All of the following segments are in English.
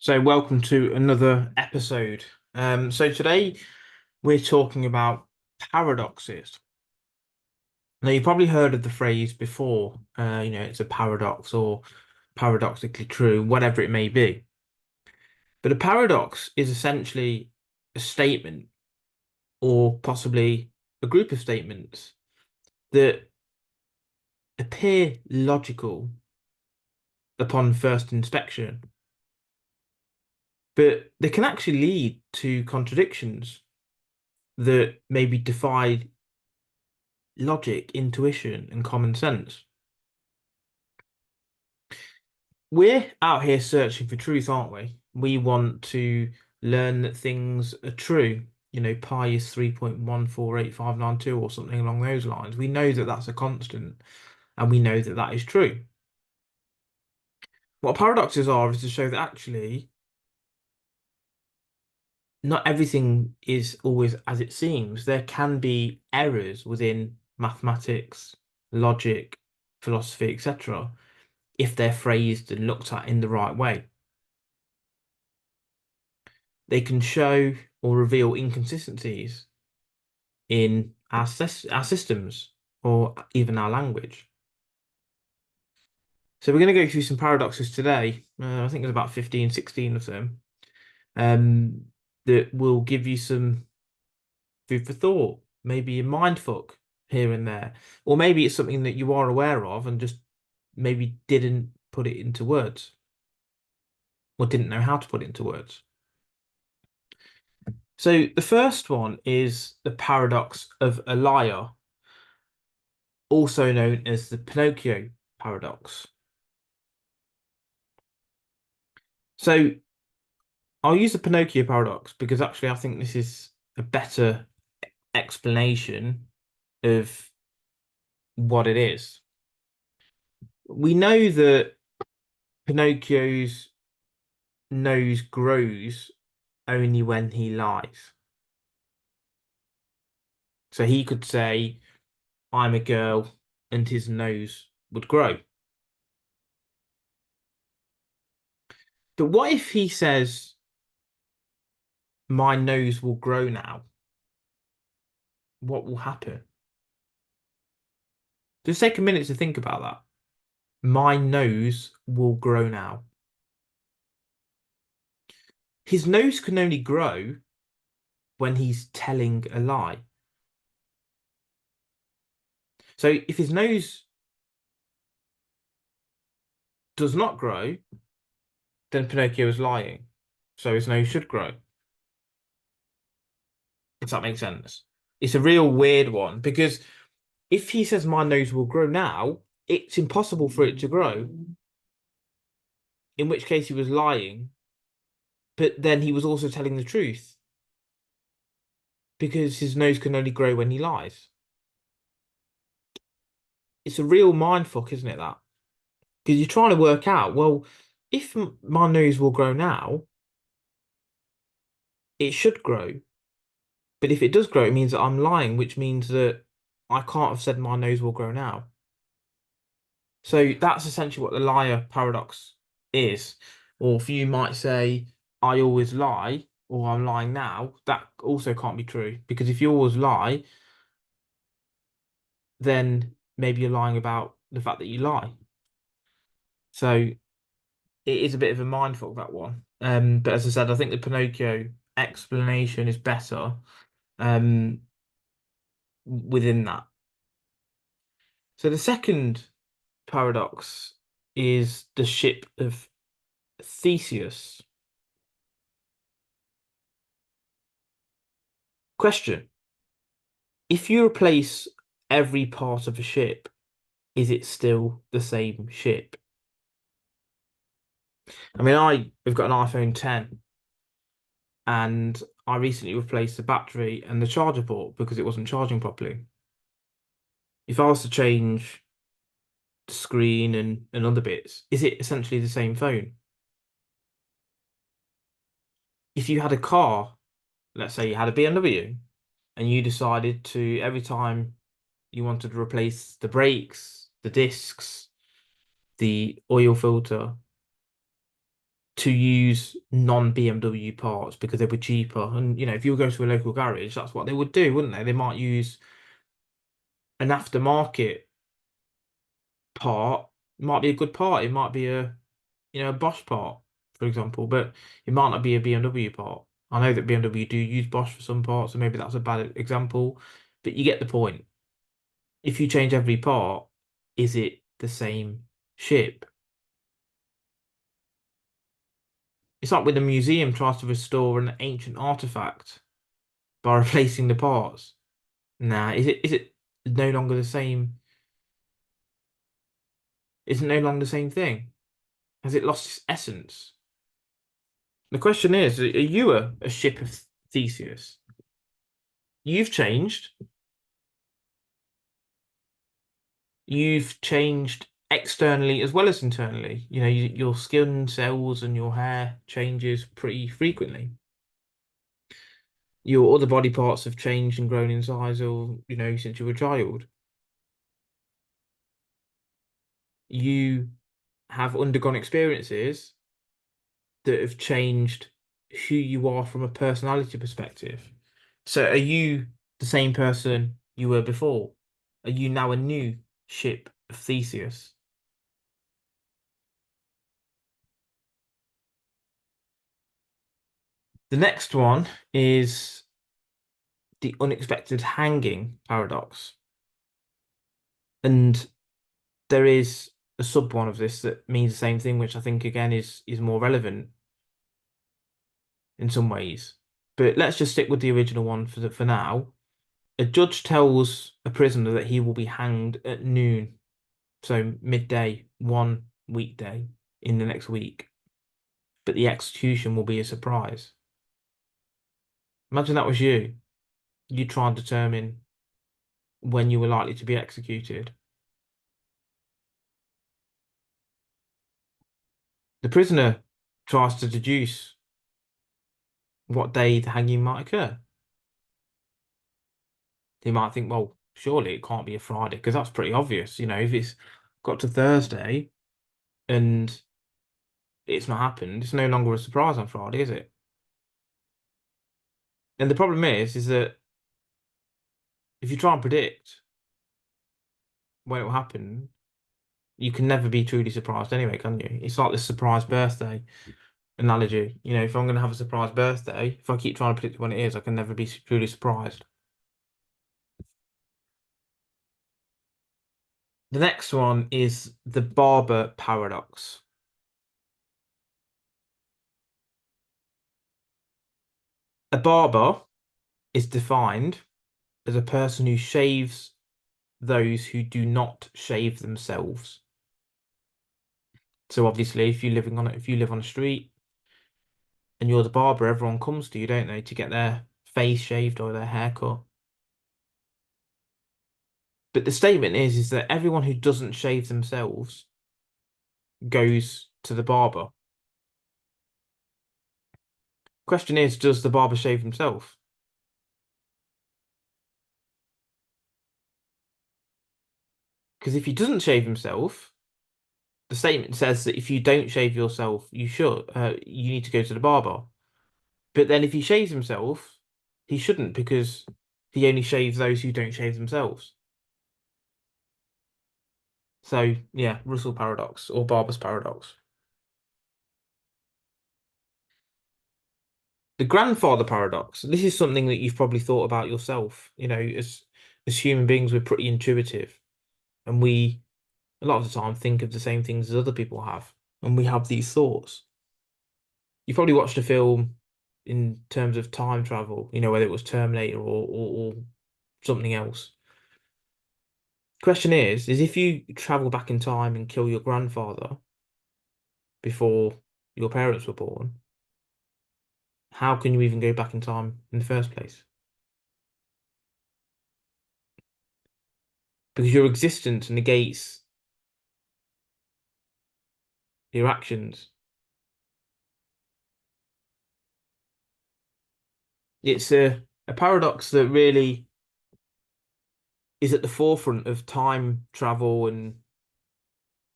So, welcome to another episode. So today we're talking about paradoxes. Now, you've probably heard of the phrase before, it's a paradox or paradoxically true, whatever it may be. But a paradox is essentially a statement or possibly a group of statements that appear logical upon first inspection, but they can actually lead to contradictions that maybe defy logic, intuition, and common sense. We're out here searching for truth, aren't we? We want to learn that things are true. Pi is 3.148592 or something along those lines. We know that that's a constant, and we know that that is true. What paradoxes are is to show that actually not everything is always as it seems. There can be errors within mathematics, logic, philosophy, etc., if they're phrased and looked at in the right way. They can show or reveal inconsistencies in our systems or even our language. So we're going to go through some paradoxes today. I think there's about 15, 16 of them um, that will give you some food for thought, maybe a mind fuck here and there, or maybe it's something that you are aware of and just maybe didn't put it into words or didn't know how to put it into words. So the first one is the paradox of a liar, also known as the Pinocchio paradox. So I'll use the Pinocchio paradox because actually I think this is a better explanation of what it is. We know that Pinocchio's nose grows only when he lies. So he could say, I'm a girl, and his nose would grow. But what if he says, my nose will grow now? What will happen? Just take a minute to think about that. My nose will grow now. His nose can only grow when he's telling a lie. So if his nose does not grow, then Pinocchio is lying. So his nose should grow. If that makes sense. It's a real weird one because if he says my nose will grow now, it's impossible for it to grow. In which case he was lying, but then he was also telling the truth because his nose can only grow when he lies. It's a real mindfuck, isn't it? That because you're trying to work out, well, if my nose will grow now, it should grow. But if it does grow, it means that I'm lying, which means that I can't have said my nose will grow now. So that's essentially what the liar paradox is. Or if you might say, I always lie, or I'm lying now, that also can't be true. Because if you always lie, then maybe you're lying about the fact that you lie. So it is a bit of a mindfuck, that one. But as I said, I think the Pinocchio explanation is better um, within that. So the second paradox is the ship of Theseus. Question: if you replace every part of a ship, is it still the same ship? I mean, I've got an iPhone 10 and I recently replaced the battery and the charger port because it wasn't charging properly. If I was to change the screen and other bits, is it essentially the same phone? If you had a car, let's say you had a BMW, and you decided to, every time you wanted to replace the brakes, the discs, the oil filter, to use non-BMW parts because they were cheaper. And if you go to a local garage, that's what they would do, wouldn't they? They might use an aftermarket part. It might be a good part. It might be a Bosch part, for example, but it might not be a BMW part. I know that BMW do use Bosch for some parts, so maybe that's a bad example, but you get the point. If you change every part, is it the same ship? It's like when a museum tries to restore an ancient artifact by replacing the parts. Nah, is it no longer the same? Is it no longer the same thing? Has it lost its essence? The question is, are you a ship of Theseus? You've changed. You've changed externally as well as internally. Your skin cells and your hair changes pretty frequently. Your other body parts have changed and grown in size, or since you were a child. You have undergone experiences that have changed who you are from a personality perspective. So are you the same person you were before? Are you now a new ship of Theseus? The next one is the unexpected hanging paradox. And there is a sub one of this that means the same thing, which I think again is more relevant in some ways. But let's just stick with the original one for now. A judge tells a prisoner that he will be hanged at noon, so midday, one weekday in the next week. But the execution will be a surprise. Imagine that was you. You try and determine when you were likely to be executed. The prisoner tries to deduce what day the hanging might occur. They might think, well, surely it can't be a Friday because that's pretty obvious. If it's got to Thursday and it's not happened, it's no longer a surprise on Friday, is it? And the problem is that if you try and predict when it will happen, you can never be truly surprised anyway, can you? It's like this surprise birthday analogy. If I'm going to have a surprise birthday, if I keep trying to predict when it is, I can never be truly surprised. The next one is the barber paradox. A barber is defined as a person who shaves those who do not shave themselves. So obviously, if you live on a street and you're the barber, everyone comes to you, don't they, to get their face shaved or their hair cut. But the statement is that everyone who doesn't shave themselves goes to the barber. Question is, does the barber shave himself? Because if he doesn't shave himself, the statement says that if you don't shave yourself, you need to go to the barber. But then if he shaves himself, he shouldn't because he only shaves those who don't shave themselves. So yeah, Russell paradox or Barber's paradox. The grandfather paradox. This is something that you've probably thought about yourself. As human beings, we're pretty intuitive, and we a lot of the time think of the same things as other people have, and we have these thoughts. You probably watched a film in terms of time travel, whether it was Terminator or something else. Question is if you travel back in time and kill your grandfather before your parents were born, how can you even go back in time in the first place? Because your existence negates your actions. It's a paradox that really is at the forefront of time travel and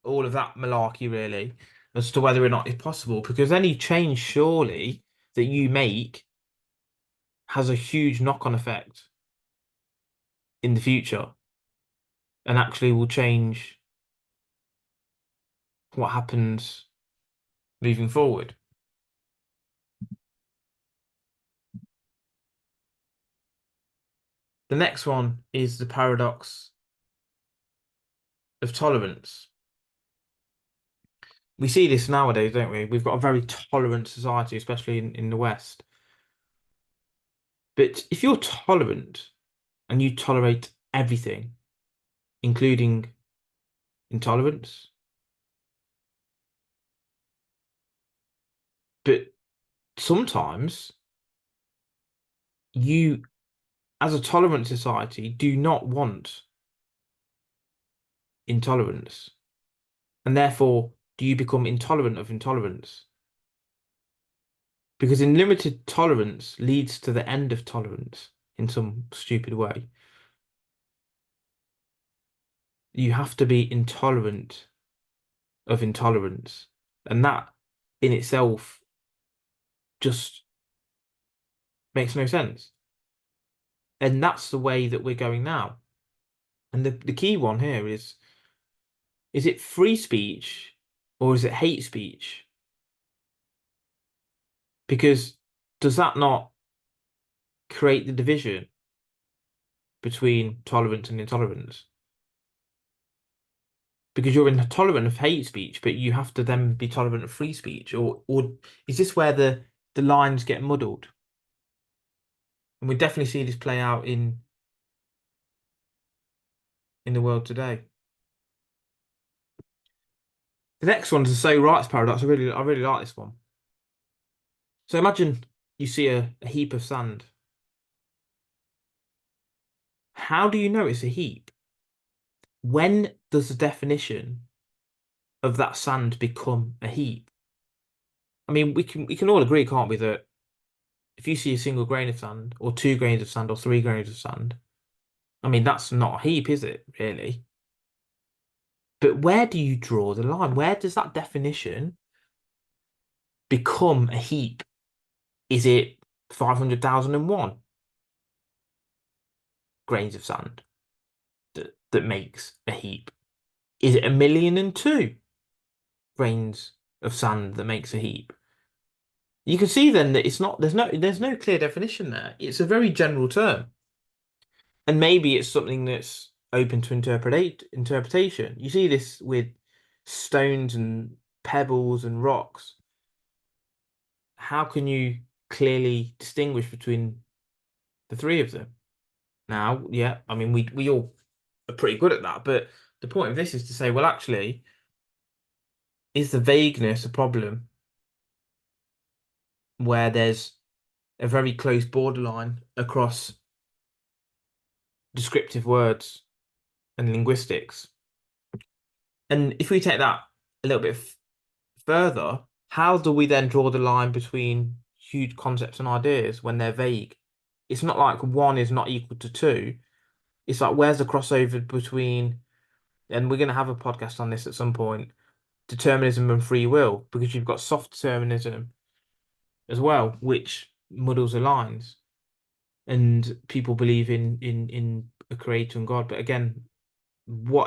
all of that malarkey, really. as to whether or not it's possible, because any change surely that you make has a huge knock-on effect in the future and actually will change what happens moving forward. The next one is the paradox of tolerance. We see this nowadays, don't we? We've got a very tolerant society, especially in the West. But if you're tolerant and you tolerate everything, including intolerance, but sometimes you, as a tolerant society, do not want intolerance. And therefore, do you become intolerant of intolerance? Because unlimited tolerance leads to the end of tolerance in some stupid way. You have to be intolerant of intolerance. And that in itself just makes no sense. And that's the way that we're going now. And the key one here is it free speech or is it hate speech? Because does that not create the division between tolerance and intolerance? Because you're intolerant of hate speech, but you have to then be tolerant of free speech, or is this where the lines get muddled? And we definitely see this play out in the world today. The next one is the so rights paradox. I really like this one. So imagine you see a heap of sand. How do you know it's a heap? When does the definition of that sand become a heap? I mean, we can all agree, can't we, that if you see a single grain of sand, or 2 grains of sand, or 3 grains of sand, I mean, that's not a heap, is it, really? But where do you draw the line? Where does that definition become a heap? Is it 500,001 grains of sand that makes a heap? Is it 1,000,002 grains of sand that makes a heap? You can see then that it's not, there's no clear definition there. It's a very general term. And maybe it's something that's open to interpretation. You see this with stones and pebbles and rocks. How can you clearly distinguish between the three of them? Now, yeah, I mean we all are pretty good at that, but the point of this is to say, well, actually, is the vagueness a problem where there's a very close borderline across descriptive words and linguistics? And if we take that a little bit further, how do we then draw the line between huge concepts and ideas when they're vague? It's not like one is not equal to two. It's like, where's the crossover between, and we're going to have a podcast on this at some point, determinism and free will, because you've got soft determinism as well, which muddles the lines. And people believe in a creator and God. But again, what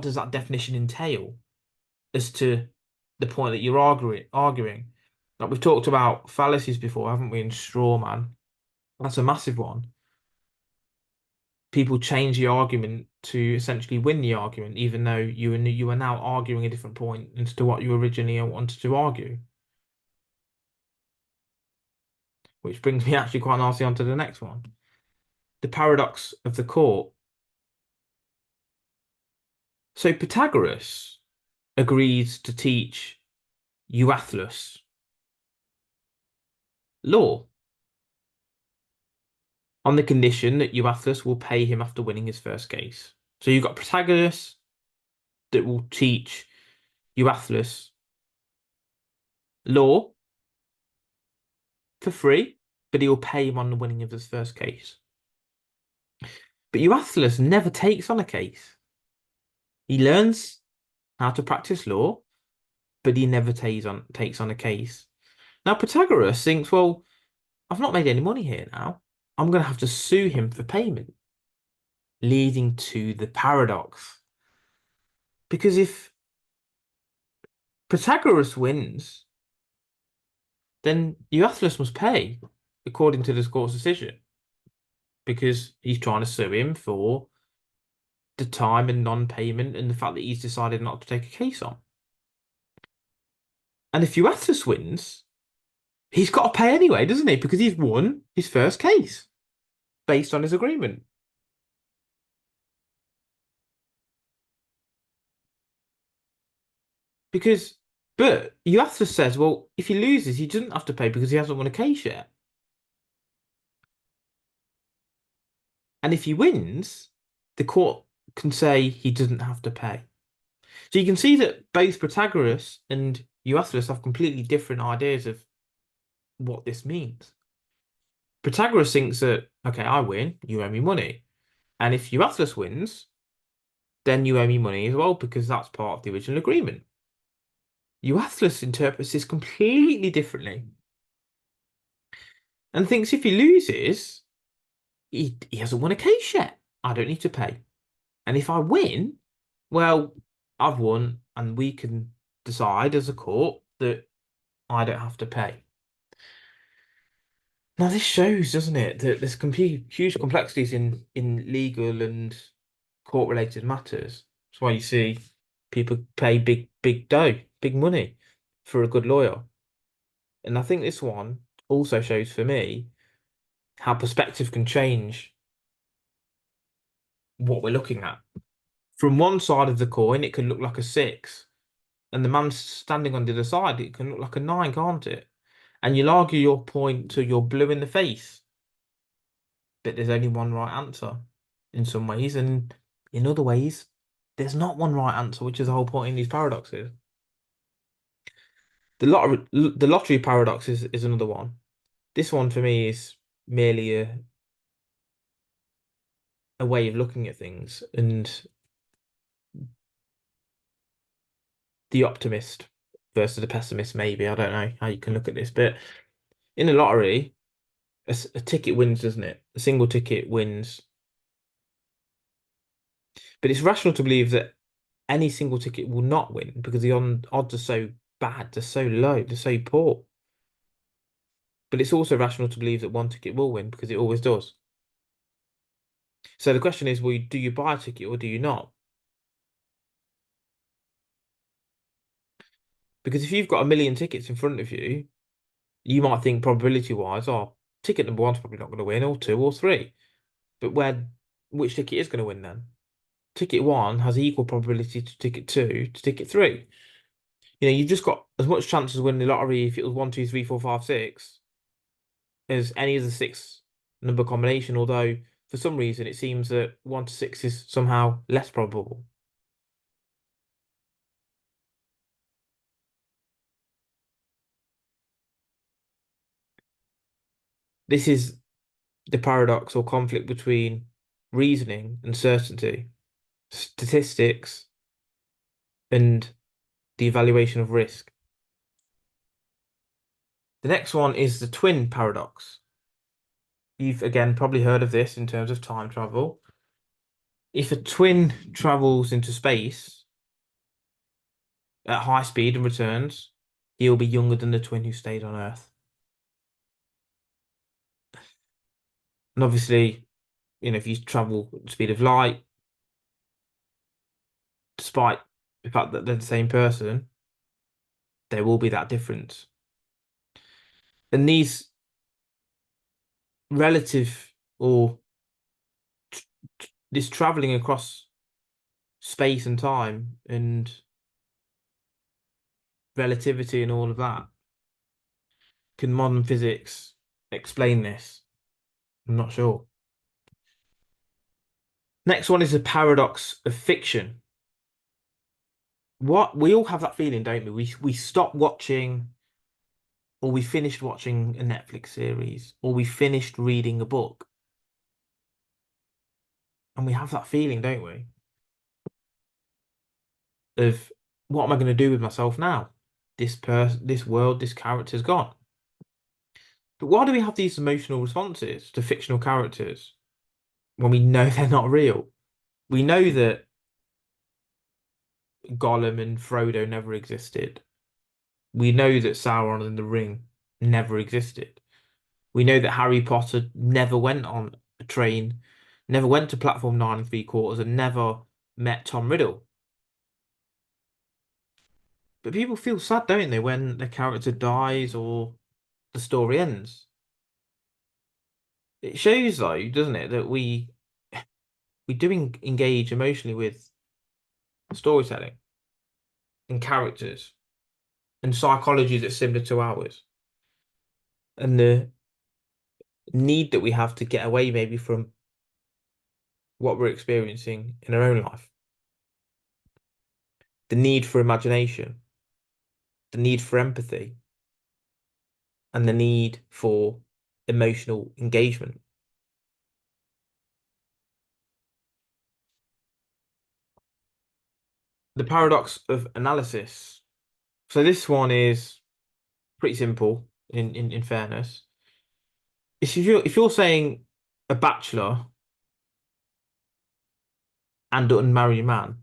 does that definition entail as to the point that you're arguing? Like we've talked about fallacies before, haven't we? In straw man, that's a massive one. People change the argument to essentially win the argument, even though you are now arguing a different point as to what you originally wanted to argue. Which brings me actually quite nicely onto the next one. The paradox of the court. So Pythagoras agrees to teach Euathlus law on the condition that Euathlus will pay him after winning his first case. So you've got Pythagoras that will teach Euathlus law for free, but he will pay him on the winning of his first case. But Euathlus never takes on a case. He learns how to practice law, but he never takes on a case. Now Pythagoras thinks, well, I've not made any money here now. I'm going to have to sue him for payment, leading to the paradox. Because if Pythagoras wins, then Euthyphro must pay according to this court's decision because he's trying to sue him for the time and non-payment and the fact that he's decided not to take a case on. And if Euthyphro wins, he's got to pay anyway, doesn't he? Because he's won his first case based on his agreement. Because, but Euthyphro says, well, if he loses, he doesn't have to pay because he hasn't won a case yet. And if he wins, the court can say he doesn't have to pay. So you can see that both Protagoras and Euthyphro have completely different ideas of what this means. Protagoras thinks that, okay, I win, you owe me money. And if Euthyphro wins, then you owe me money as well because that's part of the original agreement. Euthyphro interprets this completely differently and thinks if he loses, he hasn't won a case yet. I don't need to pay. And if I win, well, I've won, and we can decide as a court that I don't have to pay. Now, this shows, doesn't it, that there's huge complexities in legal and court-related matters. That's why you see people pay big dough, big money for a good lawyer. And I think this one also shows for me how perspective can change what we're looking at. From one side of the coin, it can look like a six, and the man standing on the other side, it can look like a nine, can't it? And you'll argue your point till you're blue in the face, but there's only one right answer in some ways, and in other ways, there's not one right answer, which is the whole point in these paradoxes. The lottery paradox is another one. This one for me is merely a way of looking at things, and the optimist versus the pessimist, maybe. I don't know how you can look at this, but in a lottery, a ticket wins, doesn't it? A single ticket wins. But it's rational to believe that any single ticket will not win because the odds are so bad, they're so low, they're so poor. But it's also rational to believe that one ticket will win because it always does. So the question is, well, do you buy a ticket or do you not? Because if you've got a million tickets in front of you, you might think probability wise, oh, ticket number one's probably not going to win, or two or three. But which ticket is going to win then? Ticket one has equal probability to ticket two to ticket three. You've just got as much chance of winning the lottery if it was one, two, three, four, five, six as any of the six number combination, although for some reason it seems that 1 to 6 is somehow less probable. This is the paradox or conflict between reasoning and certainty, statistics and the evaluation of risk. The next one is the twin paradox. You've again probably heard of this in terms of time travel. If a twin travels into space at high speed and returns, he'll be younger than the twin who stayed on Earth. And obviously, if you travel at the speed of light, despite the fact that they're the same person, there will be that difference. And these relative or this traveling across space and time and relativity and all of that, can modern physics explain this? I'm not sure. Next one is the paradox of fiction. What we all have that feeling, don't we? We stop watching, or we finished watching a Netflix series, or we finished reading a book, and we have that feeling, don't we? Of what am I going to do with myself now? this world, this character's gone. But why do we have these emotional responses to fictional characters when we know they're not real? We know that Gollum and Frodo never existed. We know that Sauron and the Ring never existed. We know that Harry Potter never went on a train, never went to platform 9 3/4, and never met Tom Riddle. But people feel sad, don't they, when the character dies or the story ends. It shows, though, doesn't it, that we do engage emotionally with storytelling and characters and psychology that's similar to ours, and the need that we have to get away maybe from what we're experiencing in our own life, the need for imagination, the need for empathy, and the need for emotional engagement. The paradox of analysis. So this one is pretty simple in fairness. If you're saying a bachelor and an unmarried man,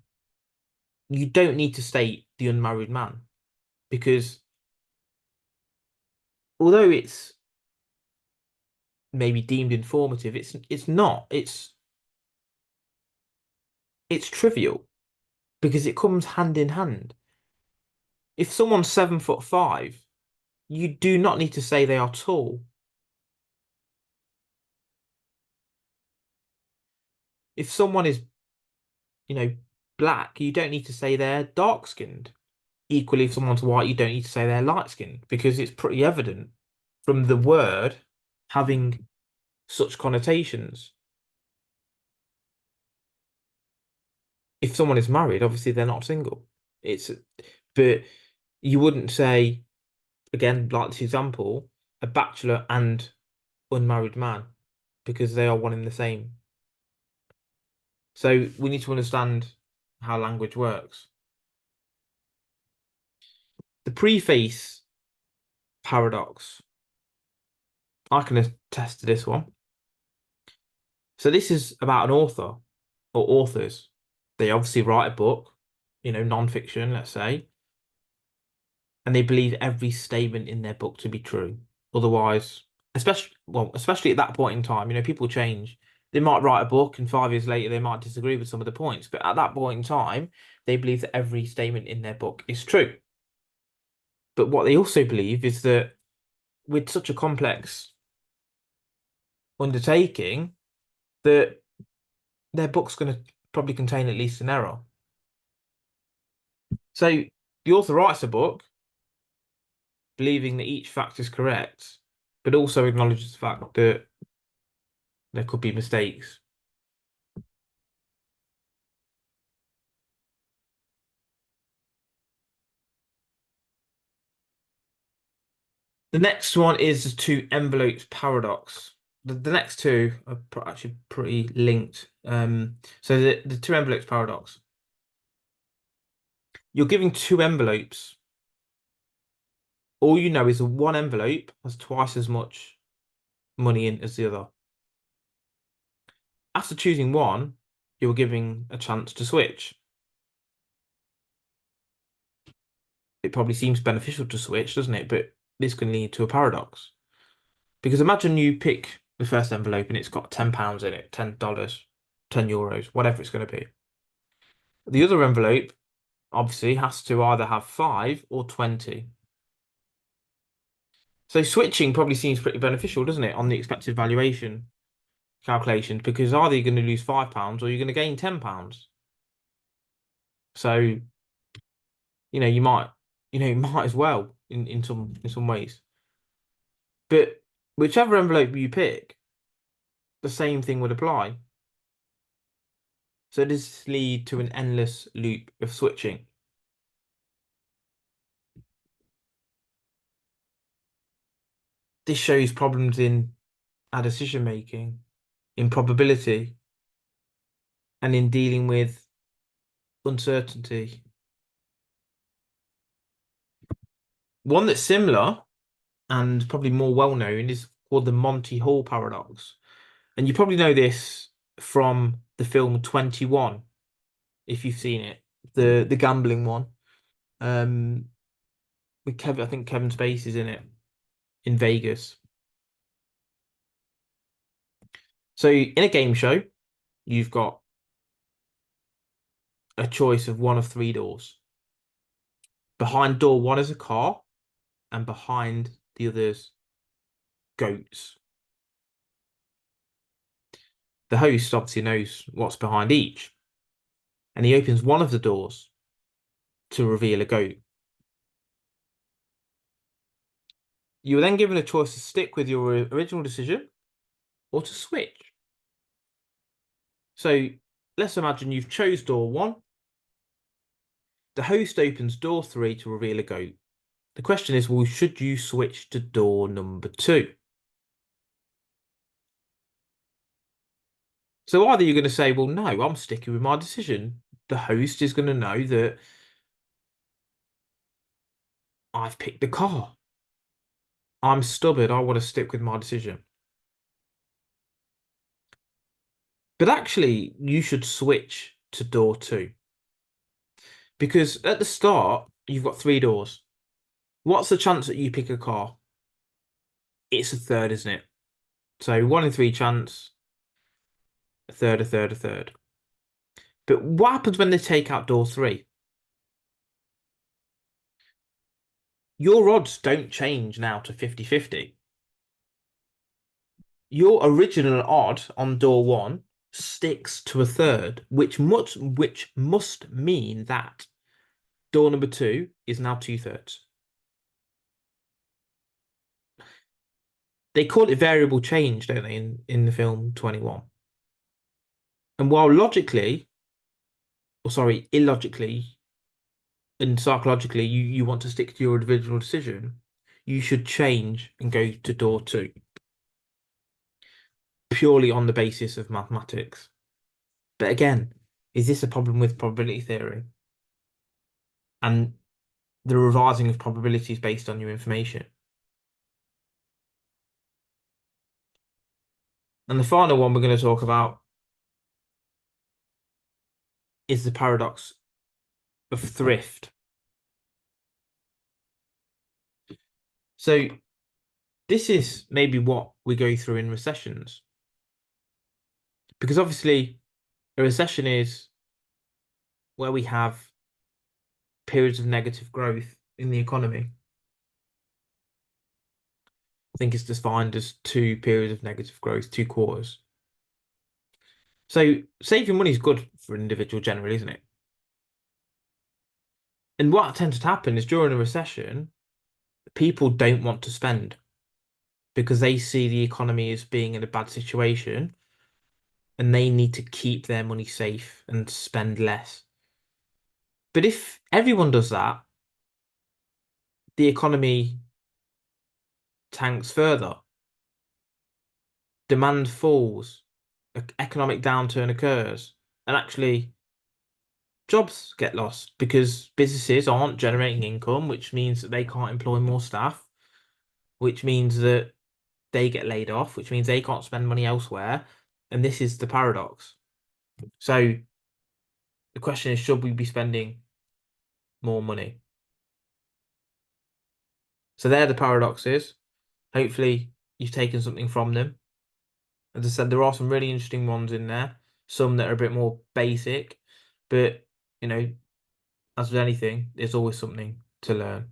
you don't need to state the unmarried man because although it's maybe deemed informative, it's not. It's trivial because it comes hand in hand. If someone's 7'5", you do not need to say they are tall. If someone is, you know, black, you don't need to say they're dark skinned. Equally, if someone's white, you don't need to say they're light skinned because it's pretty evident from the word having such connotations. If someone is married, obviously they're not single. It's, but you wouldn't say, again, like this example, a bachelor and unmarried man because they are one in the same. So we need to understand how language works. The preface paradox. I can attest to this one. So this is about an author or authors. They obviously write a book, non-fiction, let's say, and they believe every statement in their book to be true. Otherwise, especially at that point in time, people change. They might write a book and 5 years later they might disagree with some of the points, but at that point in time, they believe that every statement in their book is true. But what they also believe is that with such a complex undertaking, that their book's going to probably contain at least an error. So the author writes a book believing that each fact is correct, but also acknowledges the fact that there could be mistakes. The next one is the two envelopes paradox. The next two are actually pretty linked. So the two envelopes paradox. You're giving two envelopes. All you know is that one envelope has twice as much money in as the other. After choosing one, you're giving a chance to switch. It probably seems beneficial to switch, doesn't it? But this can lead to a paradox. Because imagine you pick the first envelope and it's got £10 in it, $10, €10, whatever it's going to be. The other envelope obviously has to either have 5 or 20. So switching probably seems pretty beneficial, doesn't it, on the expected valuation calculation, because either you're going to lose £5 or you're going to gain £10. So, you might, you might as well in some ways. But whichever envelope you pick, the same thing would apply. So this lead to an endless loop of switching. This shows problems in our decision making, in probability, and in dealing with uncertainty. One that's similar and probably more well known is called the Monty Hall paradox. And you probably know this from the film 21, if you've seen it, the gambling one. Um, with Kevin, I think Kevin Spacey's in it in Vegas. So in a game show, you've got a choice of one of three doors. Behind door one is a car, and behind the others, goats. The host obviously knows what's behind each, and he opens one of the doors to reveal a goat. You were then given a choice to stick with your original decision or to switch. So let's imagine you've chose door one. The host opens door three to reveal a goat. The question is, well, should you switch to door number two? So either you're going to say, well, no, I'm sticking with my decision. The host is going to know that I've picked the car. I'm stubborn. I want to stick with my decision. But actually, you should switch to door two. Because at the start, you've got three doors. What's the chance that you pick a car? It's a third, isn't it? So 1 in 3 chance, a third, a third, a third. But what happens when they take out door three? Your odds don't change now to 50-50. Your original odd on door one sticks to a third, which must mean that door number two is now 2/3. They call it variable change, don't they, in the film 21? And while logically, or sorry, illogically and psychologically, you want to stick to your individual decision, you should change and go to door two purely on the basis of mathematics. But again, is this a problem with probability theory and the revising of probabilities based on new information? And the final one we're going to talk about is the paradox of thrift. So this is maybe what we go through in recessions. Because obviously, a recession is where we have periods of negative growth in the economy. I think it's defined as 2 periods of negative growth, 2 quarters. So saving money is good for an individual generally, isn't it? And what tends to happen is during a recession, people don't want to spend because they see the economy as being in a bad situation and they need to keep their money safe and spend less. But if everyone does that, the economy tanks further, demand falls, economic downturn occurs, and actually jobs get lost because businesses aren't generating income, which means that they can't employ more staff, which means that they get laid off, which means they can't spend money elsewhere. And this is the paradox. So the question is, should we be spending more money? So they're the paradoxes. Hopefully you've taken something from them. As I said, there are some really interesting ones in there, some that are a bit more basic, but you know, as with anything, there's always something to learn.